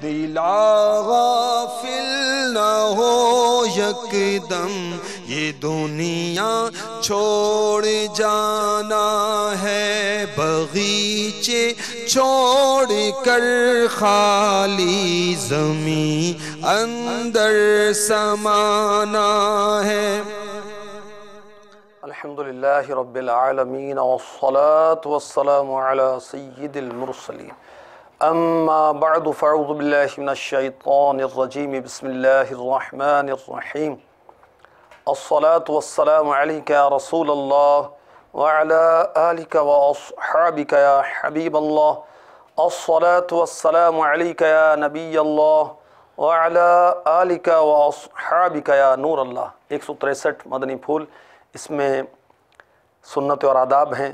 دلا غافل نہ ہو یکدم، یہ دنیا چھوڑ جانا ہے، باغیچے چھوڑ کر خالی زمین اندر سمانا ہے۔ الحمدللہ رب العالمین والصلاة والسلام علی سید المرسلین، اما بعد فاعوذ باللہ من الشیطان الرجیم، بسم اللہ الرحمن الرحیم۔ الصلاة والسلام علیک یا رسول اللہ وعلی آلک واصحابک یا حبیب اللہ۔ الصلاة والسلام علیک یا نبی اللہ وعلی آلک واصحابک یا نور اللہ۔ 163 مدنی پھول، اس میں سنت اور آداب ہیں،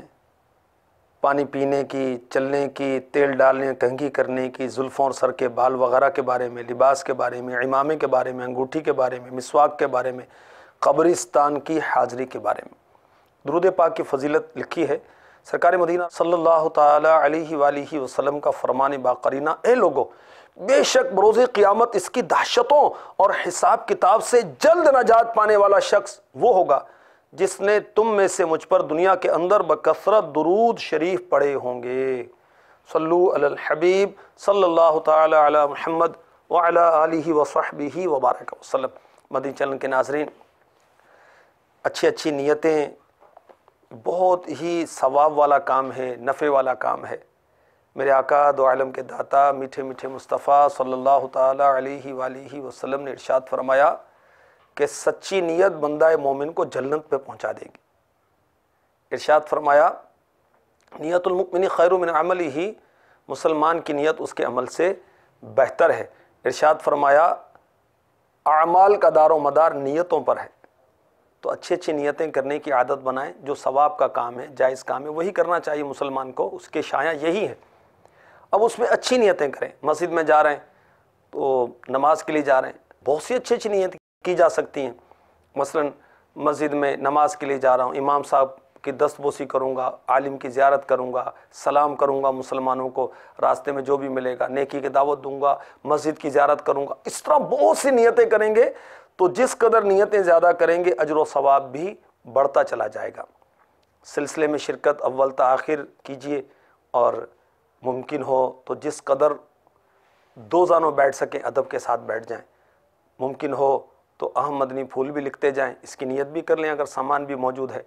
پانی پینے کی، چلنے کی، تیل ڈالنے، کنگھی کرنے کی، زلفوں اور سر کے بال وغیرہ کے بارے میں، لباس کے بارے میں، عمامے کے بارے میں، انگوٹھی کے بارے میں، مسواک کے بارے میں، قبرستان کی حاضری کے بارے میں۔ درود پاک کی فضیلت لکھی ہے سرکار مدینہ صلی اللہ تعالی علیہ وآلہ وسلم کا فرمان باقرینہ، اے لوگو، بے شک بروز قیامت اس کی دہشتوں اور حساب کتاب سے جلد نجات پانے والا شخص وہ ہوگا جس نے تم میں سے مجھ پر دنیا کے اندر بکثرت درود شریف پڑھے ہوں گے۔ صلو علی الحبیب صلی اللہ تعالی علی محمد وعلی آلہ وصحبہ وبارک وسلم۔ مدنی چینل کے ناظرین، اچھی نیتیں بہت ہی ثواب والا کام ہے، نفع والا کام ہے۔ میرے آقا دو عالم کے داتا میٹھے میٹھے مصطفیٰ صلی اللہ تعالی علیہ وآلہ وسلم نے ارشاد فرمایا کہ سچی نیت بندہ مومن کو جنت پہ پہنچا دے گی۔ ارشاد فرمایا نیت المؤمن خیر من عملہ، مسلمان کی نیت اس کے عمل سے بہتر ہے۔ ارشاد فرمایا اعمال کا دار و مدار نیتوں پر ہے، تو اچھی نیتیں کرنے کی عادت بنائیں۔ جو ثواب کا کام ہے، جائز کام ہے، وہی کرنا چاہیے مسلمان کو، اس کے شایع یہی ہے۔ اب اس میں اچھی نیتیں کریں۔ مسجد میں جا رہے ہیں تو نماز کے لیے جا رہے ہیں، بہت سی اچھی نیتیں کی جا سکتی ہیں۔ مثلا مسجد میں نماز کے لیے جا رہا ہوں، امام صاحب کی دست بوسی کروں گا، عالم کی زیارت کروں گا، سلام کروں گا مسلمانوں کو، راستے میں جو بھی ملے گا نیکی کی دعوت دوں گا، مسجد کی زیارت کروں گا۔ اس طرح بہت سی نیتیں کریں گے تو جس قدر نیتیں زیادہ کریں گے اجر و ثواب بھی بڑھتا چلا جائے گا۔ سلسلے میں شرکت اول تا آخر کیجئے، اور ممکن ہو تو جس قدر دو زانوں بیٹھ سکیں ادب کے ساتھ بیٹھ جائیں، ممکن ہو تو اہم مدنی پھول بھی لکھتے جائیں، اس کی نیت بھی کر لیں اگر سامان بھی موجود ہے،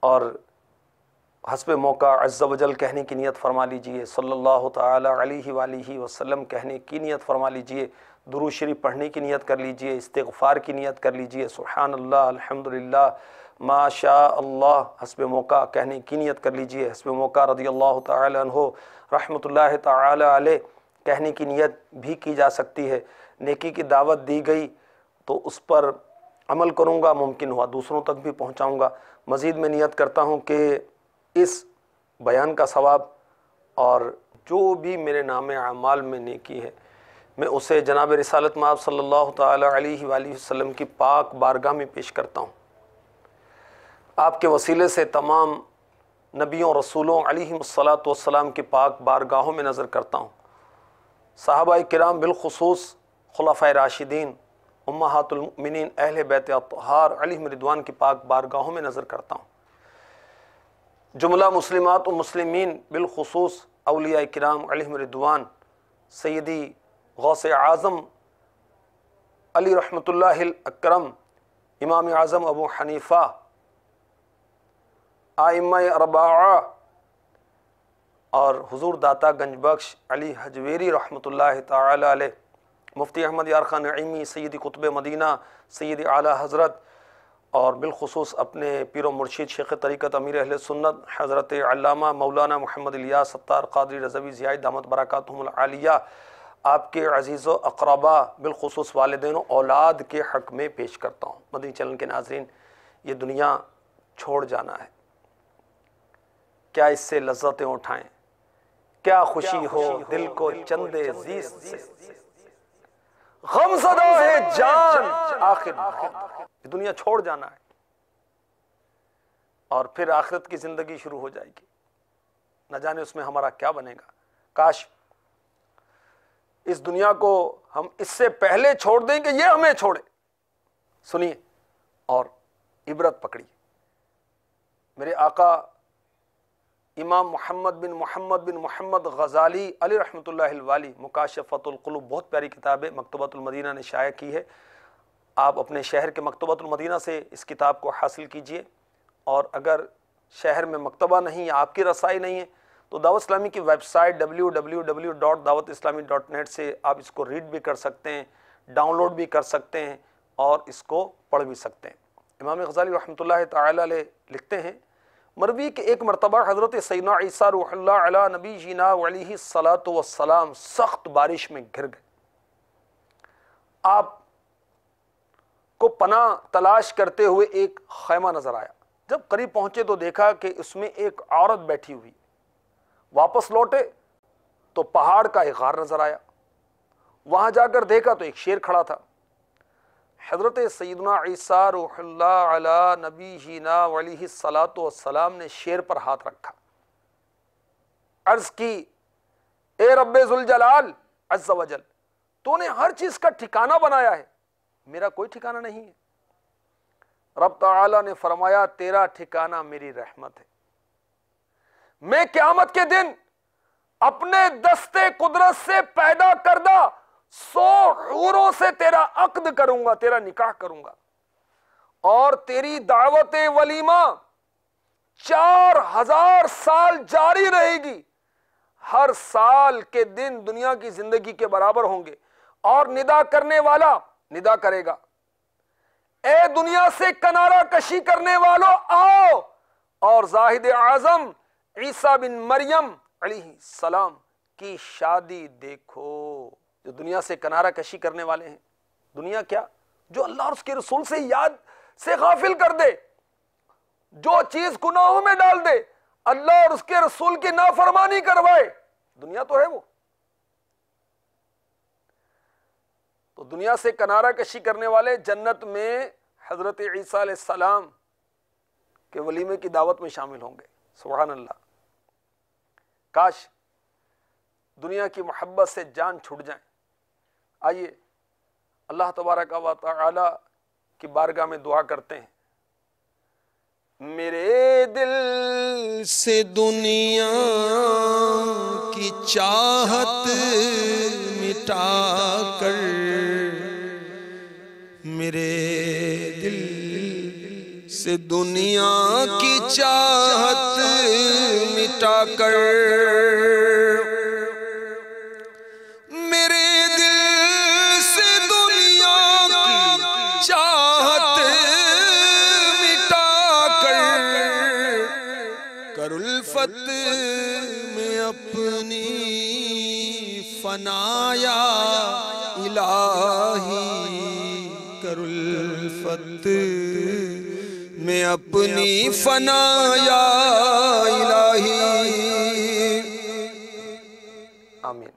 اور حسب موقع عز و جل کہنے کی نیت فرما لیجئے، صلی اللہ تعالی علیہ وآلہ وسلم کہنے کی نیت فرما لیجئے، درود شریف پڑھنے کی نیت کر لیجئے، استغفار کی نیت کر لیجئے، سبحان اللہ، الحمدللہ، ما شاء اللہ، حسب موقع کہنے کی نیت کر لیجئے، حسب موقع رضی اللہ تعالی عنہ رحمۃ اللہ تعالی علیہ کہنے کی نیت بھی کی جا سکتی ہے۔ نیکی کی دعوت دی گئی تو اس پر عمل کروں گا، ممکن ہوا دوسروں تک بھی پہنچاؤں گا۔ مزید میں نیت کرتا ہوں کہ اس بیان کا ثواب اور جو بھی میرے نام اعمال میں نیکی ہے، میں اسے جناب رسالت مآب صلی اللہ تعالی علیہ وآلہ وسلم کی پاک بارگاہ میں پیش کرتا ہوں۔ آپ کے وسیلے سے تمام نبیوں رسولوں علیہم الصلاۃ والسلام کی پاک بارگاہوں میں نظر کرتا ہوں۔ صحابہ کرام بالخصوص خلفائے راشدین، امہات المؤمنین، اہل بیت اطہار علیہم رضوان کی پاک بارگاہوں میں نظر کرتا ہوں۔ جملہ مسلمات و مسلمین بالخصوص اولیاء کرام علیہم رضوان، سیدی غوث اعظم علی رحمۃ اللہ الاکرم، امام اعظم ابو حنیفہ، ائمہ اربعہ، اور حضور داتا گنج بخش علی حجویری رحمۃ اللہ تعالی علیہ، مفتی احمد یار خان نعیمی، سیدی قطب مدینہ، سیدی اعلیٰ حضرت، اور بالخصوص اپنے پیر و مرشد شیخ طریقت امیر اہل سنت حضرت علامہ مولانا محمد الیاس ستار قادری رضوی زیائی دامت برکاتہم العالیہ، آپ کے عزیز و اقربا بالخصوص والدین و اولاد کے حق میں پیش کرتا ہوں۔ مدنی چینل کے ناظرین، یہ دنیا چھوڑ جانا ہے، کیا اس سے لذتیں اٹھائیں، کیا خوشی ہو دل کو چندے زیست سے، غم زدہ ہے جان آخر موت۔ یہ دنیا چھوڑ جانا ہے اور پھر آخرت کی زندگی شروع ہو جائے گی، نہ جانے اس میں ہمارا کیا بنے گا۔ کاش اس دنیا کو ہم اس سے پہلے چھوڑ دیں کہ یہ ہمیں چھوڑے. سنیے اور عبرت پکڑیے. میرے آقا امام محمد بن محمد غزالی علیہ رحمۃ اللہ الوالی، مکاشفۃ القلوب، بہت پیاری کتاب ہے، مکتبۃ المدینہ نے شائع کی ہے. آپ اپنے شہر کے مکتبۃ المدینہ سے اس کتاب کو حاصل کیجئے، اور اگر شہر میں مکتبہ نہیں یا آپ کی رسائی نہیں ہے تو دعوت اسلامی کی ویب سائٹ www.dawatIslami.net سے آپ اس کو ریڈ بھی کر سکتے ہیں، ڈاؤن لوڈ بھی کر سکتے ہیں اور اس کو پڑھ بھی سکتے ہیں. امام غزالی رحمۃ اللہ تعالی علیہ لکھتے ہیں، مروی کہ ایک مرتبہ حضرت سیدنا عیسیٰ روح اللہ علی نبی جینا علیہ الصلاۃ والسلام سخت بارش میں گر گئے. آپ کو پناہ تلاش کرتے ہوئے ایک خیمہ نظر آیا. جب قریب پہنچے تو دیکھا کہ اس میں ایک عورت بیٹھی ہوئی. واپس لوٹے تو پہاڑ کا ایک غار نظر آیا. وہاں جا کر دیکھا تو ایک شیر کھڑا تھا. حضرت سیدنا عیسیٰ روح اللہ علی نبی جینا علیہ الصلاۃ والسلام نے شیر پر ہاتھ رکھا، عرض کی، اے رب ذوالجلال عز وجل، تو نے ہر چیز کا ٹھکانہ بنایا ہے، میرا کوئی ٹھکانہ نہیں ہے. رب تعالی نے فرمایا، تیرا ٹھکانہ میری رحمت ہے. میں قیامت کے دن اپنے دستے قدرت سے پیدا کردہ 100 حوروں سے تیرا عقد کروں گا، تیرا نکاح کروں گا، اور تیری دعوت ولیمہ 4000 سال جاری رہے گی. ہر سال کے دن دنیا کی زندگی کے برابر ہوں گے، اور ندا کرنے والا ندا کرے گا، اے دنیا سے کنارہ کشی کرنے والوں آؤ، اور زاہد اعظم عیسیٰ بن مریم علیہ السلام کی شادی دیکھو. جو دنیا سے کنارہ کشی کرنے والے ہیں، دنیا کیا، جو اللہ اور اس کے رسول سے یاد سے غافل کر دے، جو چیز گناہوں میں ڈال دے، اللہ اور اس کے رسول کی نافرمانی کروائے، دنیا تو ہے وہ. تو دنیا سے کنارہ کشی کرنے والے جنت میں حضرت عیسیٰ علیہ السلام کے ولیمے کی دعوت میں شامل ہوں گے. سبحان اللہ. کاش دنیا کی محبت سے جان چھوٹ جائیں. آئیے اللہ تبارک و تعالی کی بارگاہ میں دعا کرتے ہیں. میرے دل سے دنیا کی چاہت مٹا کر، میرے دل سے دنیا کی چاہت مٹا کر، میرے دل سے دنیا کی چاہت مٹا کر، کر الفت میں اپنی فنا یا الہی، کر الفت میں اپنی فنا یا الہی. آمین.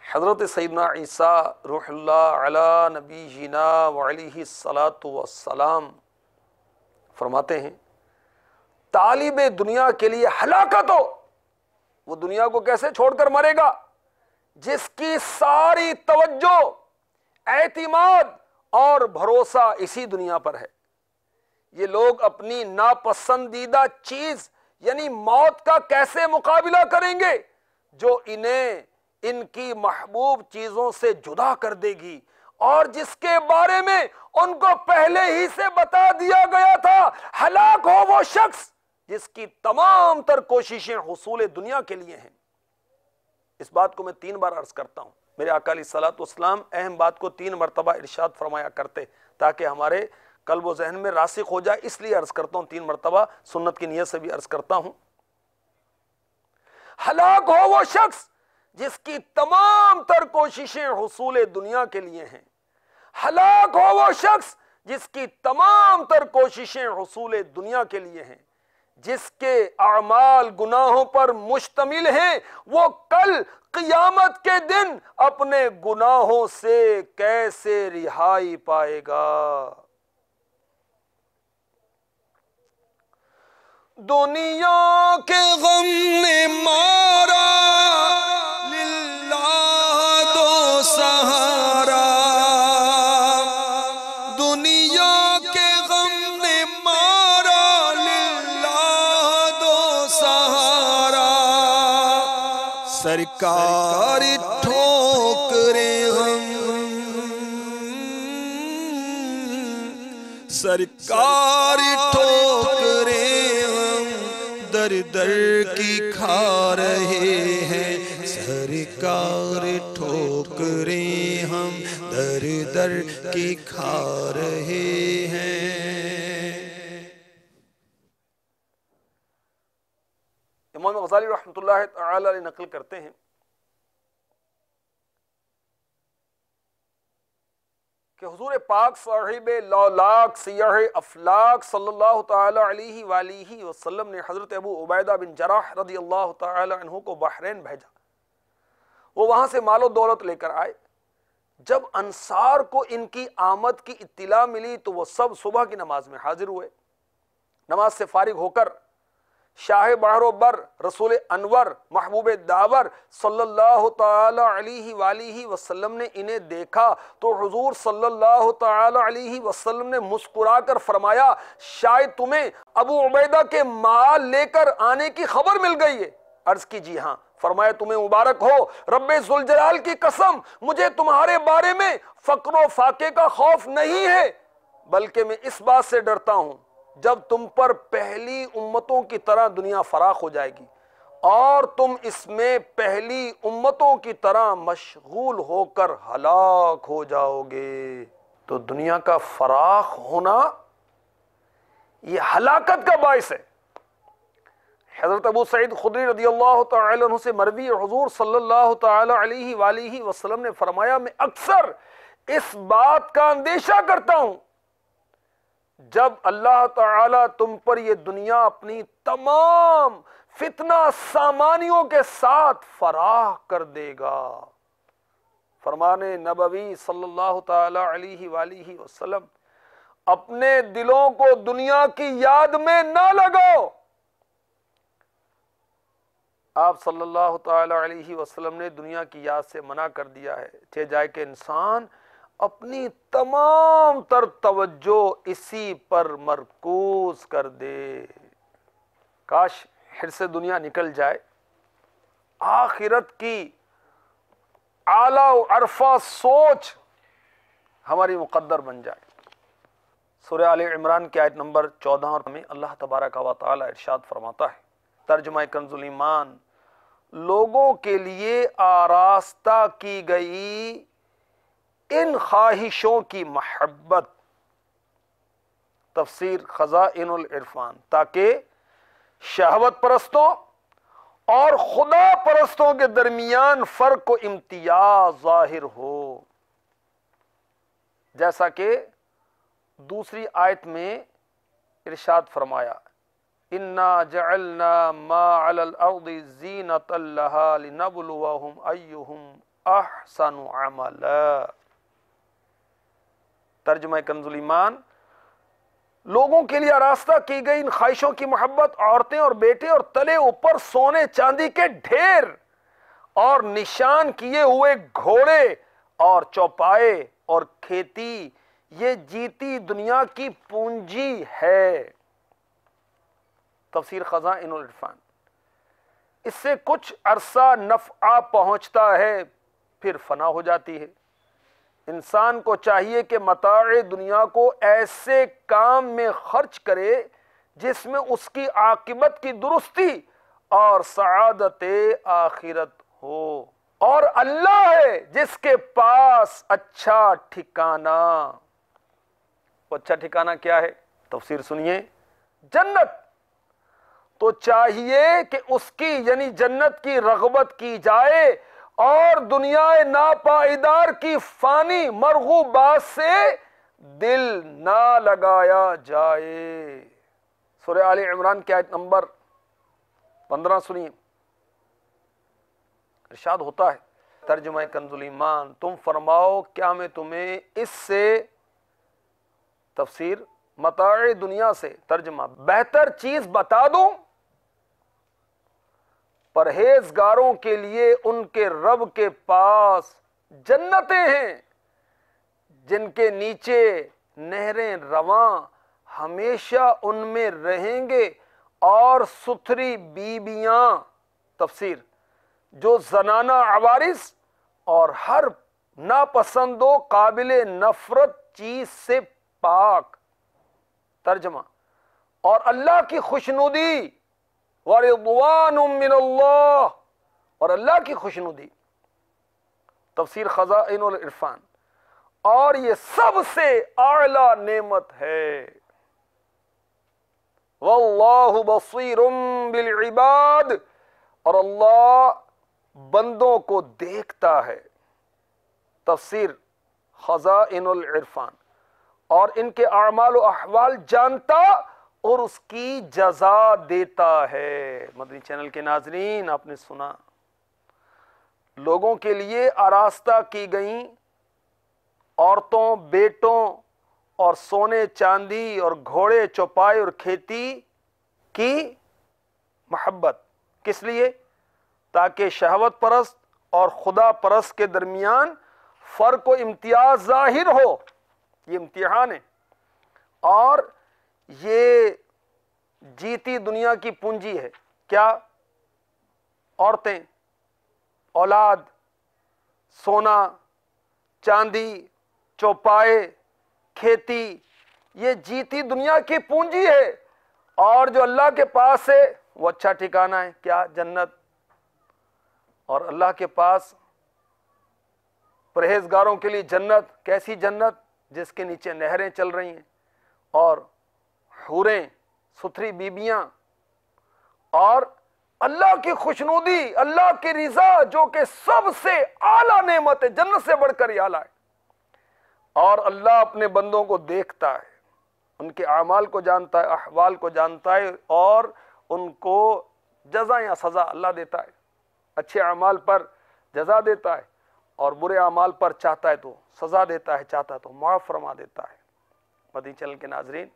حضرت سیدنا عیسیٰ روح اللہ علی نبی جینا علیہ الصلاۃ والسلام فرماتے ہیں، طالب دنیا کے لیے ہلاکت ہو. وہ دنیا کو کیسے چھوڑ کر مرے گا جس کی ساری توجہ، اعتماد اور بھروسہ اسی دنیا پر ہے. یہ لوگ اپنی ناپسندیدہ چیز یعنی موت کا کیسے مقابلہ کریں گے جو انہیں ان کی محبوب چیزوں سے جدا کر دے گی، اور جس کے بارے میں ان کو پہلے ہی سے بتا دیا گیا تھا. ہلاک ہو وہ شخص جس کی تمام تر کوششیں حصول دنیا کے لیے ہیں. اس بات کو میں 3 بار عرض کرتا ہوں. میرے آقا علیہ الصلوۃ والسلام اہم بات کو 3 مرتبہ ارشاد فرمایا کرتے تاکہ ہمارے قلب و ذہن میں راسخ ہو جائے، اس لیے عرض کرتا ہوں 3 مرتبہ، سنت کی نیت سے بھی عرض کرتا ہوں. ہلاک ہو وہ شخص جس کی تمام تر کوششیں حصول دنیا کے لیے ہیں. ہلاک ہو وہ شخص جس کی تمام تر کوششیں حصول دنیا کے لیے ہیں. جس کے اعمال گناہوں پر مشتمل ہیں، وہ کل قیامت کے دن اپنے گناہوں سے کیسے رہائی پائے گا. دنیا کے غم نے مارا للہ سرکار ٹھوکریں ہم سرکار ٹھوکریں ہم در در کی کھا رہے ہیں سرکار ٹھوکریں ہم در در کی کھا رہے ہیں۔ امام غزالی رحمۃ اللہ تعالی علیہ نقل کرتے ہیں کہ حضور پاک صاحب لولاک سیاح افلاک صلی اللہ تعالی علیہ وآلہ وسلم نے حضرت ابو عبیدہ بن جراح رضی اللہ تعالی عنہ کو بحرین بھیجا۔ وہ وہاں سے مال و دولت لے کر آئے۔ جب انصار کو ان کی آمد کی اطلاع ملی تو وہ سب صبح کی نماز میں حاضر ہوئے۔ نماز سے فارغ ہو کر شاہ بحر و بر رسول انور محبوب داور صلی اللہ تعالی علیہ وآلہ وسلم نے انہیں دیکھا تو حضور صلی اللہ تعالی علیہ وسلم نے مسکرا کر فرمایا شاید تمہیں ابو عبیدہ کے مال لے کر آنے کی خبر مل گئی ہے؟ عرض کی جی ہاں۔ فرمایا تمہیں مبارک ہو، رب ذوالجلال کی قسم مجھے تمہارے بارے میں فقر و فاقے کا خوف نہیں ہے، بلکہ میں اس بات سے ڈرتا ہوں جب تم پر پہلی امتوں کی طرح دنیا فراخ ہو جائے گی اور تم اس میں پہلی امتوں کی طرح مشغول ہو کر ہلاک ہو جاؤ گے۔ تو دنیا کا فراخ ہونا یہ ہلاکت کا باعث ہے۔ حضرت ابو سعید خدری رضی اللہ تعالی عنہ سے مروی حضور صلی اللہ تعالی علیہ وآلہ وسلم نے فرمایا میں اکثر اس بات کا اندیشہ کرتا ہوں جب اللہ تعالیٰ تم پر یہ دنیا اپنی تمام فتنہ سامانیوں کے ساتھ فراخ کر دے گا۔ فرمان نبوی صلی اللہ تعالی علیہ وآلہ وسلم اپنے دلوں کو دنیا کی یاد میں نہ لگاؤ۔ آپ صلی اللہ تعالی علیہ وسلم نے دنیا کی یاد سے منع کر دیا ہے، چہ جائے کہ انسان اپنی تمام تر توجہ اسی پر مرکوز کر دے۔ کاش حرص دنیا نکل جائے، آخرت کی اعلیٰ و عرفہ سوچ ہماری مقدر بن جائے۔ سورہ آل عمران کی آیت نمبر 14 میں اللہ تبارک و تعالی ارشاد فرماتا ہے، ترجمہ کنز الایمان، لوگوں کے لیے آراستہ کی گئی ان خواہشوں کی محبت، تفسیر خزائن العرفان، تاکہ شہوت پرستوں اور خدا پرستوں کے درمیان فرق و امتیاز ظاہر ہو، جیسا کہ دوسری آیت میں ارشاد فرمایا اِنَّا جَعَلْنَا مَا عَلَى الْأَرْضِ زِينَةً لَهَا لِنَبْلُوَهُمْ أَيُّهُمْ أَحْسَنُ عَمَلًا۔ ترجمہ کنز الایمان، لوگوں کے لیے آراستہ کی گئی ان خواہشوں کی محبت، عورتیں اور بیٹے اور تلے اوپر سونے چاندی کے ڈھیر اور نشان کیے ہوئے گھوڑے اور چوپائے اور کھیتی، یہ جیتی دنیا کی پونجی ہے، تفسیر خزائن العرفان۔ اس سے کچھ عرصہ نفع پہنچتا ہے پھر فنا ہو جاتی ہے۔ انسان کو چاہیے کہ متاع دنیا کو ایسے کام میں خرچ کرے جس میں اس کی عاقبت کی درستی اور سعادت آخرت ہو، اور اللہ ہے جس کے پاس اچھا ٹھکانہ۔ وہ اچھا ٹھکانہ کیا ہے؟ تفسیر سنیے، جنت۔ تو چاہیے کہ اس کی یعنی جنت کی رغبت کی جائے اور دنیا ناپائیدار کی فانی مرغوبات سے دل نہ لگایا جائے۔ سورہ آل عمران کی آیت نمبر 15 سنیے، ارشاد ہوتا ہے، ترجمہ کنز الایمان، تم فرماؤ کیا میں تمہیں اس سے، تفسیر متاع دنیا سے، ترجمہ بہتر چیز بتا دوں؟ پرہیزگاروں کے لیے ان کے رب کے پاس جنتیں ہیں جن کے نیچے نہریں رواں، ہمیشہ ان میں رہیں گے، اور ستھری بیبیاں، تفسیر جو زنانہ عوارض اور ہر ناپسند و قابل نفرت چیز سے پاک. ترجمہ، اور اللہ کی خوشنودی، ورضوان من اللہ، اور اللہ کی خوشنودی. تفسیر خزائن العرفان. اور یہ سب سے اعلی نعمت ہے. واللہ بصیر بالعباد، اور اللہ بندوں کو دیکھتا ہے. تفسیر خزائن العرفان. اور ان کے اعمال و احوال جانتا اور اس کی جزا دیتا ہے. مدنی چینل کے ناظرین، آپ نے سنا، لوگوں کے لیے آراستہ کی گئیں عورتوں، بیٹوں اور سونے چاندی اور گھوڑے چوپائے اور کھیتی کی محبت. کس لیے؟ تاکہ شہوت پرست اور خدا پرست کے درمیان فرق و امتیاز ظاہر ہو. یہ امتحان ہے. اور یہ جیتی دنیا کی پونجی ہے. کیا؟ عورتیں، اولاد، سونا، چاندی، چوپائے، کھیتی، یہ جیتی دنیا کی پونجی ہے. اور جو اللہ کے پاس ہے وہ اچھا ٹھکانہ ہے. کیا؟ جنت. اور اللہ کے پاس پرہیزگاروں کے لیے جنت. کیسی جنت؟ جس کے نیچے نہریں چل رہی ہیں اور حوریں، ستھری بیبیاں، اور اللہ کی خوشنودی، اللہ کی رضا، جو کہ سب سے اعلیٰ نعمت ہے، جنت سے بڑھ کر ہی اعلیٰ ہے. اور اللہ اپنے بندوں کو دیکھتا ہے، ان کے اعمال کو جانتا ہے، احوال کو جانتا ہے، اور ان کو جزا یا سزا اللہ دیتا ہے. اچھے اعمال پر جزا دیتا ہے اور برے اعمال پر چاہتا ہے تو سزا دیتا ہے، چاہتا ہے تو معاف فرما دیتا ہے. مدنی چینل کے ناظرین،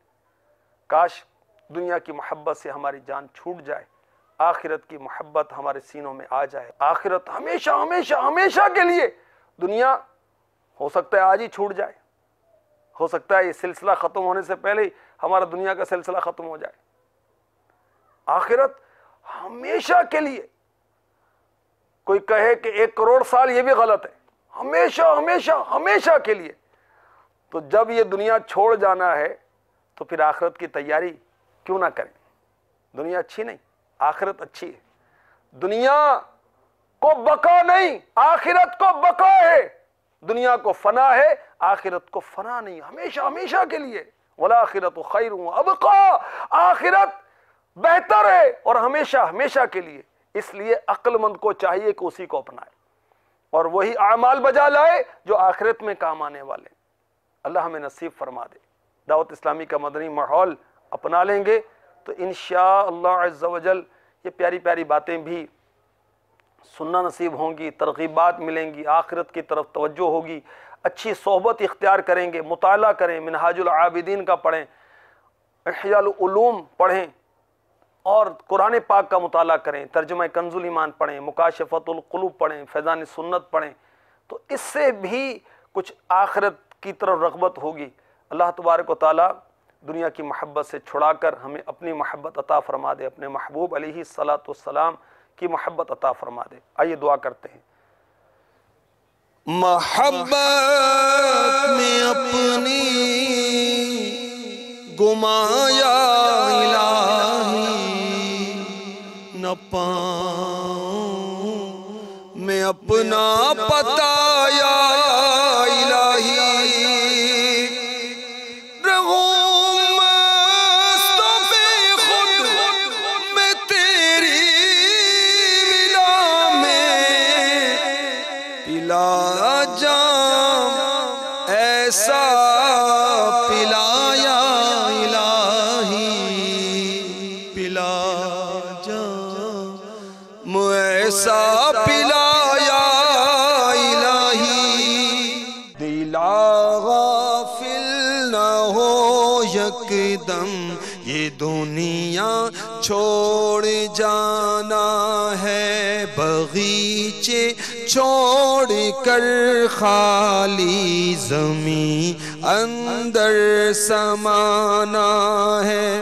کاش دنیا کی محبت سے ہماری جان چھوٹ جائے، آخرت کی محبت ہمارے سینوں میں آ جائے. آخرت ہمیشہ ہمیشہ ہمیشہ کے لیے. دنیا ہو سکتا ہے آج ہی چھوٹ جائے، ہو سکتا ہے یہ سلسلہ ختم ہونے سے پہلے ہی ہمارا دنیا کا سلسلہ ختم ہو جائے. آخرت ہمیشہ کے لیے. کوئی کہے کہ 1 کروڑ سال، یہ بھی غلط ہے. ہمیشہ ہمیشہ ہمیشہ کے لیے. تو جب یہ دنیا چھوڑ جانا ہے تو پھر آخرت کی تیاری کیوں نہ کریں؟ دنیا اچھی نہیں، آخرت اچھی ہے. دنیا کو بقا نہیں، آخرت کو بقا ہے. دنیا کو فنا ہے، آخرت کو فنا نہیں، ہمیشہ ہمیشہ کے لیے. والآخرۃ خیر وابقیٰ، آخرت بہتر ہے اور ہمیشہ ہمیشہ کے لیے. اس لیے عقل مند کو چاہیے کہ اسی کو اپنائے اور وہی اعمال بجا لائے جو آخرت میں کام آنے والے. اللہ ہمیں نصیب فرما دے. دعوت اسلامی کا مدنی ماحول اپنا لیں گے تو انشاءاللہ عز و جل یہ پیاری پیاری باتیں بھی سننا نصیب ہوں گی، ترغیبات ملیں گی، آخرت کی طرف توجہ ہوگی. اچھی صحبت اختیار کریں گے، مطالعہ کریں، منہاج العابدین کا پڑھیں، احیاء العلوم پڑھیں اور قرآن پاک کا مطالعہ کریں، ترجمہ کنز الایمان پڑھیں، مکاشفۃ القلوب پڑھیں، فیضان سنت پڑھیں. تو اس سے بھی کچھ آخرت کی طرف رغبت ہوگی. اللہ تبارک و تعالیٰ دنیا کی محبت سے چھڑا کر ہمیں اپنی محبت عطا فرما دے، اپنے محبوب علیہ الصلاۃ والسلام کی محبت عطا فرما دے. آئیے دعا کرتے ہیں. محبت میں اپنی گمایا الہی، نہ پاؤں میں اپنا پتایا الہی. ایسا پلایا الہی، پلا جام ایسا پلایا الہی. دلا غافل نہ ہو یکدم، یہ دنیا چھوڑ جانا ہے. بغیچے چھوڑ کر خالی زمین اندر سمانا ہے.